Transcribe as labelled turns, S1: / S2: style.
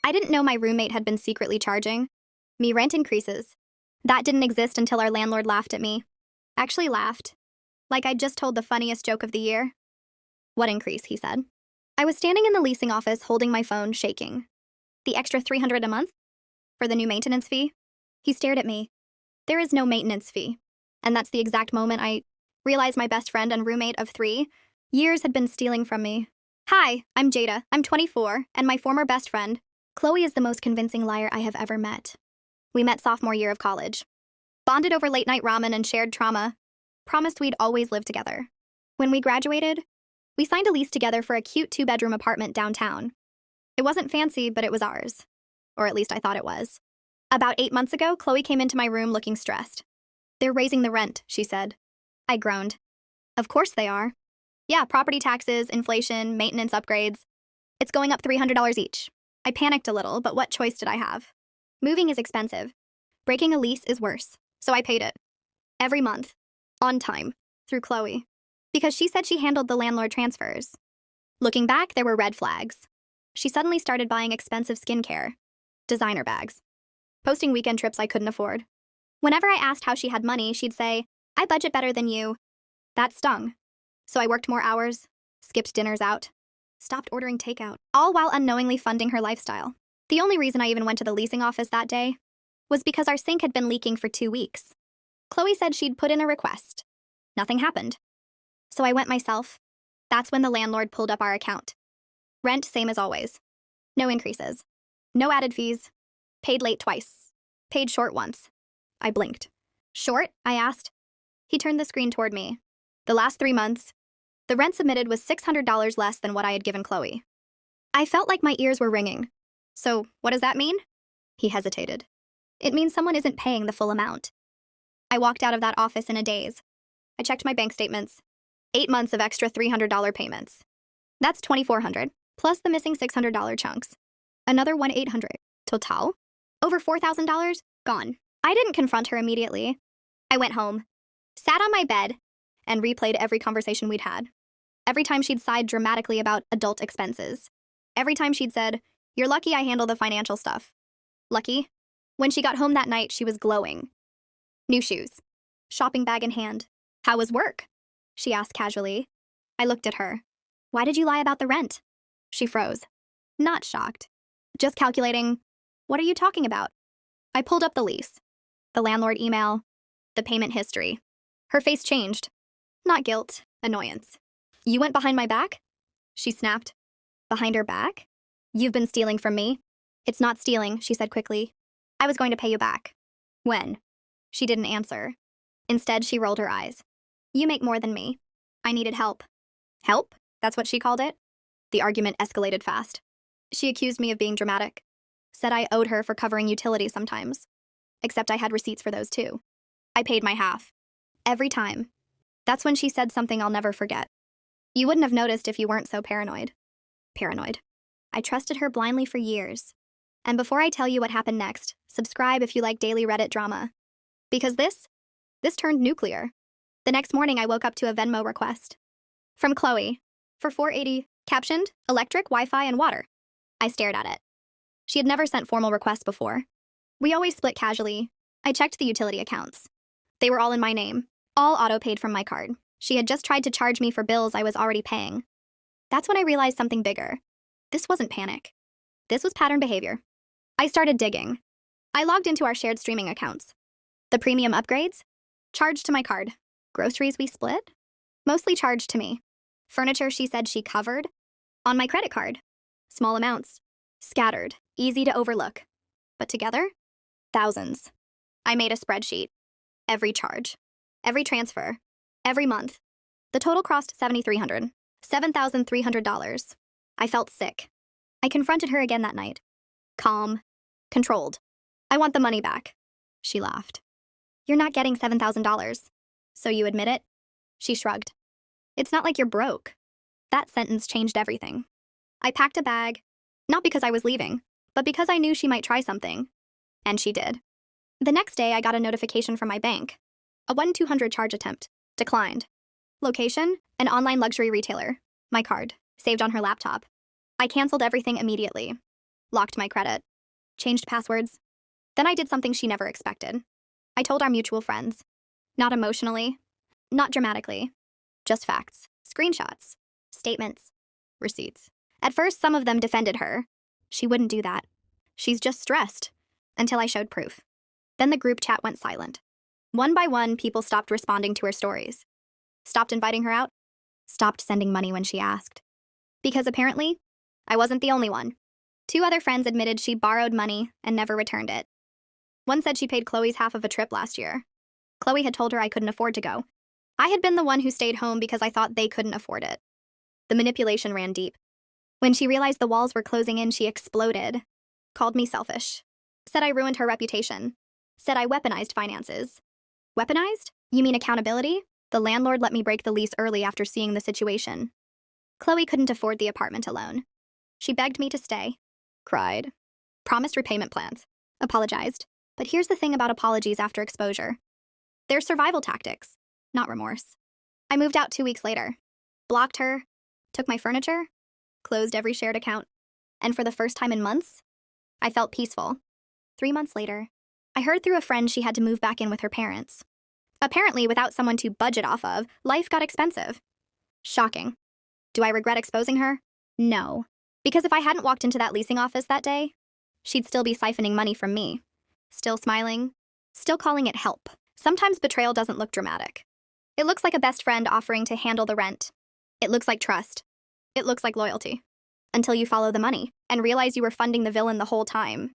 S1: I didn't know my roommate had been secretly charging me rent increases. That didn't exist until our landlord laughed at me. Actually laughed. Like I'd just told the funniest joke of the year. What increase, he said. I was standing in the leasing office holding my phone, shaking. The extra $300 a month? For the new maintenance fee? He stared at me. There is no maintenance fee. And that's the exact moment I realized my best friend and roommate of 3 years had been stealing from me. Hi, I'm Jada. I'm 24, and my former best friend, Chloe, is the most convincing liar I have ever met. We met sophomore year of college. Bonded over late-night ramen and shared trauma. Promised we'd always live together. When we graduated, we signed a lease together for a cute 2-bedroom apartment downtown. It wasn't fancy, but it was ours. Or at least I thought it was. About 8 months ago, Chloe came into my room looking stressed. They're raising the rent, she said. I groaned. Of course they are. Yeah, property taxes, inflation, maintenance upgrades. It's going up $300 each. I panicked a little, but what choice did I have? Moving is expensive. Breaking a lease is worse, so I paid it. Every month. On time. Through Chloe. Because she said she handled the landlord transfers. Looking back, there were red flags. She suddenly started buying expensive skincare. Designer bags. Posting weekend trips I couldn't afford. Whenever I asked how she had money, she'd say, I budget better than you. That stung. So I worked more hours, skipped dinners out, stopped ordering takeout, all while unknowingly funding her lifestyle. The only reason I even went to the leasing office that day was because our sink had been leaking for 2 weeks. Chloe said she'd put in a request. Nothing happened. So I went myself. That's when the landlord pulled up our account. Rent, same as always. No increases. No added fees. Paid late twice. Paid short once. I blinked. Short? I asked. He turned the screen toward me. The last 3 months, the rent submitted was $600 less than what I had given Chloe. I felt like my ears were ringing. So, what does that mean? He hesitated. It means someone isn't paying the full amount. I walked out of that office in a daze. I checked my bank statements. 8 months of extra $300 payments. That's $2,400, plus the missing $600 chunks. Another $1,800. Total? Over $4,000? Gone. I didn't confront her immediately. I went home, sat on my bed, and replayed every conversation we'd had. Every time she'd sighed dramatically about adult expenses. Every time she'd said, You're lucky I handle the financial stuff. Lucky? When she got home that night, she was glowing. New shoes. Shopping bag in hand. How was work? She asked casually. I looked at her. Why did you lie about the rent? She froze. Not shocked. Just calculating. What are you talking about? I pulled up the lease. The landlord email. The payment history. Her face changed. Not guilt, annoyance. You went behind my back? She snapped. Behind her back? You've been stealing from me. It's not stealing, she said quickly. I was going to pay you back. When? She didn't answer. Instead, she rolled her eyes. You make more than me. I needed help. Help? That's what she called it? The argument escalated fast. She accused me of being dramatic. Said I owed her for covering utilities sometimes. Except I had receipts for those too. I paid my half. Every time. That's when she said something I'll never forget. You wouldn't have noticed if you weren't so paranoid. Paranoid. I trusted her blindly for years. And before I tell you what happened next, subscribe if you like daily Reddit drama. Because this turned nuclear. The next morning I woke up to a Venmo request. From Chloe. For $480, captioned, electric, Wi-Fi, and water. I stared at it. She had never sent formal requests before. We always split casually. I checked the utility accounts. They were all in my name. All auto-paid from my card. She had just tried to charge me for bills I was already paying. That's when I realized something bigger. This wasn't panic. This was pattern behavior. I started digging. I logged into our shared streaming accounts. The premium upgrades? Charged to my card. Groceries we split? Mostly charged to me. Furniture she said she covered? On my credit card. Small amounts. Scattered. Easy to overlook. But together? Thousands. I made a spreadsheet. Every charge. Every transfer. Every month. The total cost $7,300. $7,300. I felt sick. I confronted her again that night. Calm. Controlled. I want the money back. She laughed. You're not getting $7,000. So you admit it? She shrugged. It's not like you're broke. That sentence changed everything. I packed a bag, not because I was leaving, but because I knew she might try something. And she did. The next day, I got a notification from my bank. A 1-200 charge attempt. Declined. Location? An online luxury retailer. My card. Saved on her laptop. I canceled everything immediately. locked my credit, changed passwords. Then I did something she never expected. I told our mutual friends. Not emotionally, not dramatically, just facts, screenshots, statements, receipts. At first, some of them defended her. She wouldn't do that. She's just stressed. Until I showed proof. Then the group chat went silent. One by one, people stopped responding to her stories. Stopped inviting her out. Stopped sending money when she asked. Because apparently, I wasn't the only one. 2 other friends admitted she borrowed money and never returned it. One said she paid Chloe's half of a trip last year. Chloe had told her I couldn't afford to go. I had been the one who stayed home because I thought they couldn't afford it. The manipulation ran deep. When she realized the walls were closing in, she exploded. Called me selfish. Said I ruined her reputation. Said I weaponized finances. Weaponized? You mean accountability? The landlord let me break the lease early after seeing the situation. Chloe couldn't afford the apartment alone. She begged me to stay. Cried. Promised repayment plans. Apologized. But here's the thing about apologies after exposure. They're survival tactics, not remorse. I moved out 2 weeks later. Blocked her. Took my furniture. Closed every shared account. And for the first time in months, I felt peaceful. 3 months later, I heard through a friend she had to move back in with her parents. Apparently, without someone to budget off of, life got expensive. Shocking. Do I regret exposing her? No. Because if I hadn't walked into that leasing office that day, she'd still be siphoning money from me. Still smiling. Still calling it help. Sometimes betrayal doesn't look dramatic. It looks like a best friend offering to handle the rent. It looks like trust. It looks like loyalty. Until you follow the money and realize you were funding the villain the whole time.